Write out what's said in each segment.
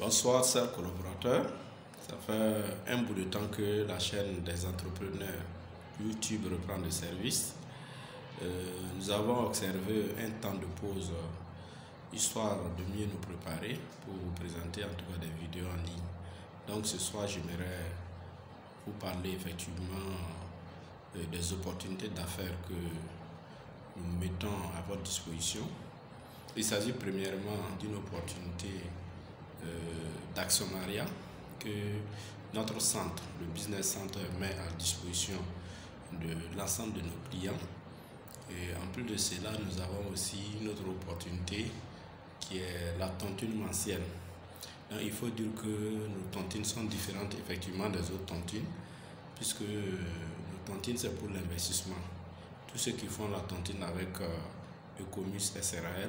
Bonsoir, chers collaborateurs. Ça fait un bout de temps que la chaîne des entrepreneurs YouTube reprend le service. Nous avons observé un temps de pause histoire de mieux nous préparer pour vous présenter en tout cas des vidéos en ligne. Donc ce soir, j'aimerais vous parler effectivement des opportunités d'affaires que nous mettons à votre disposition. Il s'agit premièrement d'une opportunité d'actionnariat que notre centre, le Business Center, met à disposition de l'ensemble de nos clients. Et en plus de cela, nous avons aussi une autre opportunité qui est la tontine mensuelle. Donc, il faut dire que nos tontines sont différentes effectivement des autres tontines, puisque nos tontines c'est pour l'investissement. Tous ceux qui font la tontine avec Ecomus SRL,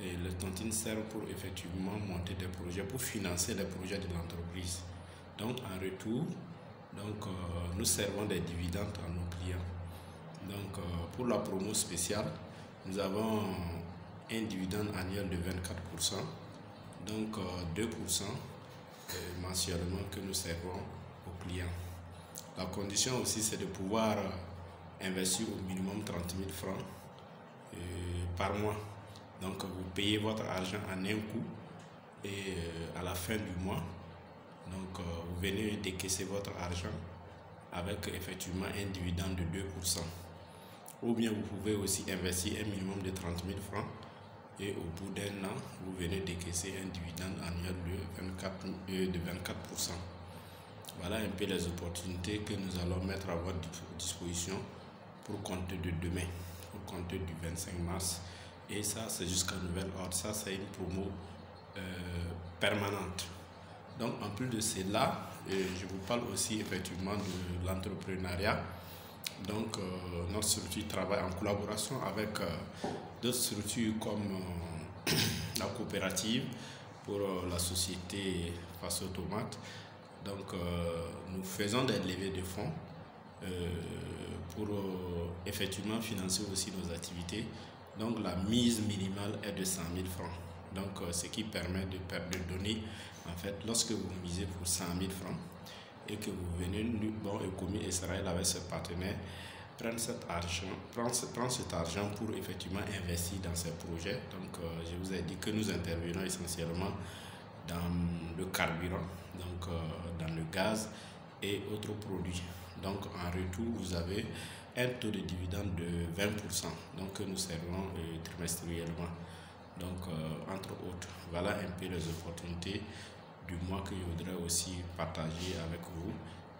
et le tontine sert pour effectivement monter des projets, pour financer les projets de l'entreprise. Donc en retour, nous servons des dividendes à nos clients. Donc pour la promo spéciale, nous avons un dividende annuel de 24%, donc 2% mensuellement que nous servons aux clients. La condition aussi c'est de pouvoir investir au minimum 30 000 francs par mois. Donc vous payez votre argent en un coup et à la fin du mois, donc vous venez décaisser votre argent avec effectivement un dividende de 2%. Ou bien vous pouvez aussi investir un minimum de 30 000 francs et au bout d'un an, vous venez décaisser un dividende annuel de 24%. Voilà un peu les opportunités que nous allons mettre à votre disposition pour compter de demain, pour compter du 25 mars. Et ça, c'est jusqu'à nouvel ordre. Ça, c'est une promo permanente. Donc, en plus de cela, je vous parle aussi effectivement de l'entrepreneuriat. Donc, notre structure travaille en collaboration avec d'autres structures comme la coopérative pour la société Face Automate. Donc, nous faisons des levées de fonds pour effectivement financer aussi nos activités. Donc la mise minimale est de 100 000 francs. Donc ce qui permet de donner, en fait, lorsque vous misez pour 100 000 francs et que vous venez, Ecomus Israël avec ses partenaires, prendre cet argent pour effectivement investir dans ces projets. Donc je vous ai dit que nous intervenons essentiellement dans le carburant, donc dans le gaz et autres produits. Donc en retour, vous avez un taux de dividende de 20%, donc que nous servons trimestriellement. Donc entre autres, voilà un peu les opportunités du mois que je voudrais aussi partager avec vous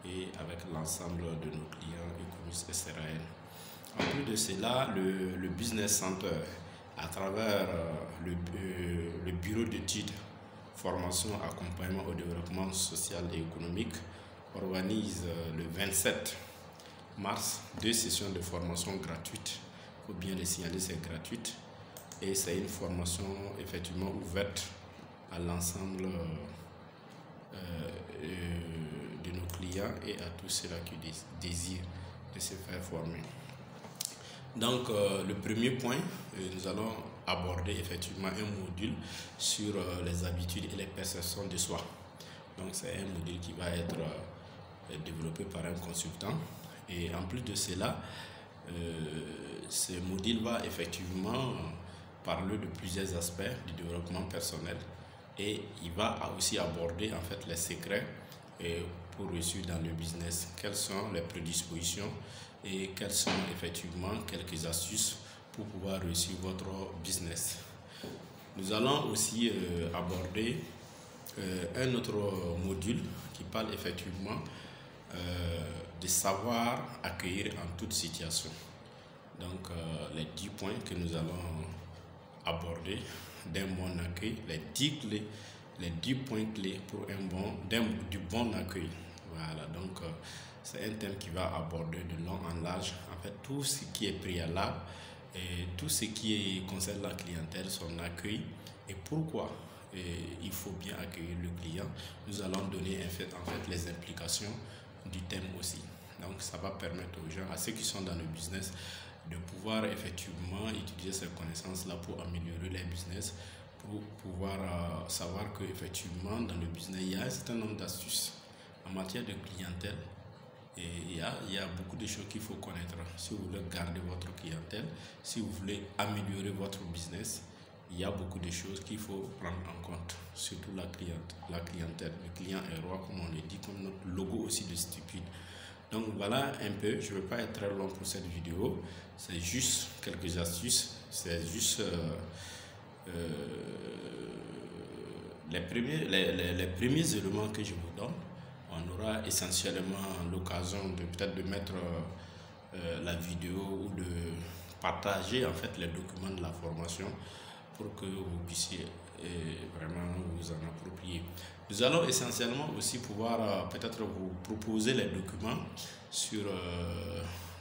et avec l'ensemble de nos clients Ecomus SRL. En plus de cela, le Business Center, à travers le bureau d'études, formation, accompagnement au développement social et économique, organise le 27 mars 2 sessions de formation gratuites. Il faut bien les signaler, c'est gratuite et c'est une formation effectivement ouverte à l'ensemble de nos clients et à tous ceux-là qui désirent de se faire former. Donc le premier point, nous allons aborder effectivement un module sur les habitudes et les perceptions de soi. Donc c'est un module qui va être développé par un consultant. Et en plus de cela, ce module va effectivement parler de plusieurs aspects du développement personnel et il va aussi aborder en fait les secrets pour réussir dans le business. Quelles sont les prédispositions et quelles sont effectivement quelques astuces pour pouvoir réussir votre business. Nous allons aussi aborder un autre module qui parle effectivement de savoir accueillir en toute situation. Donc les 10 points que nous allons aborder d'un bon accueil, les 10 points clés pour du bon accueil. Voilà, donc c'est un thème qui va aborder de long en large en fait tout ce qui est préalable et tout ce qui concerne la clientèle, son accueil et pourquoi il faut bien accueillir le client. Nous allons donner en fait les implications du thème aussi. Donc ça va permettre aux gens, à ceux qui sont dans le business, de pouvoir effectivement utiliser ces connaissances là pour améliorer leur business, pour pouvoir savoir qu'effectivement, dans le business, il y a un certain nombre d'astuces en matière de clientèle. Et il y a beaucoup de choses qu'il faut connaître. Si vous voulez garder votre clientèle, si vous voulez améliorer votre business, il y a beaucoup de choses qu'il faut prendre en compte, surtout la clientèle. Le client est roi, comme on le dit, comme notre logo aussi de Stupide. Donc voilà un peu, je ne veux pas être très long pour cette vidéo, c'est juste quelques astuces, c'est juste les premiers éléments que je vous donne. On aura essentiellement l'occasion de peut-être de mettre la vidéo ou de partager en fait les documents de la formation pour que vous puissiez vraiment vous en approprier. Nous allons essentiellement aussi pouvoir peut-être vous proposer les documents sur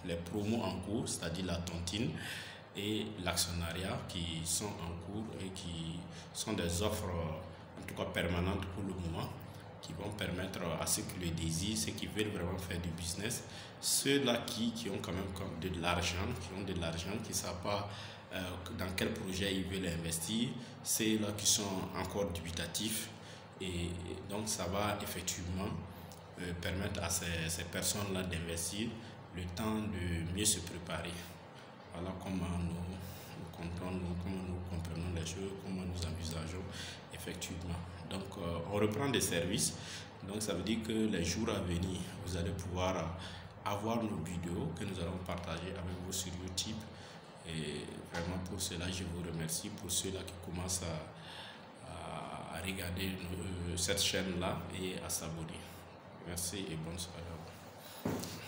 les promos en cours, c'est-à-dire la tontine et l'actionnariat qui sont en cours et qui sont des offres en tout cas permanentes pour le moment, qui vont permettre à ceux qui le désirent, ceux qui veulent vraiment faire du business, ceux-là qui ont quand même de l'argent, qui ne savent pas dans quel projet ils veulent investir, ceux-là qui sont encore dubitatifs. Et donc ça va effectivement permettre à ces personnes-là d'investir le temps de mieux se préparer. Voilà comment nous comprenons les choses, comment nous envisageons effectivement. Donc on reprend des services, donc ça veut dire que les jours à venir, vous allez pouvoir avoir nos vidéos que nous allons partager avec vous sur YouTube. Et vraiment pour cela, je vous remercie, pour ceux-là qui commencent à regarder cette chaîne-là et à s'abonner. Merci et bonne soirée à vous.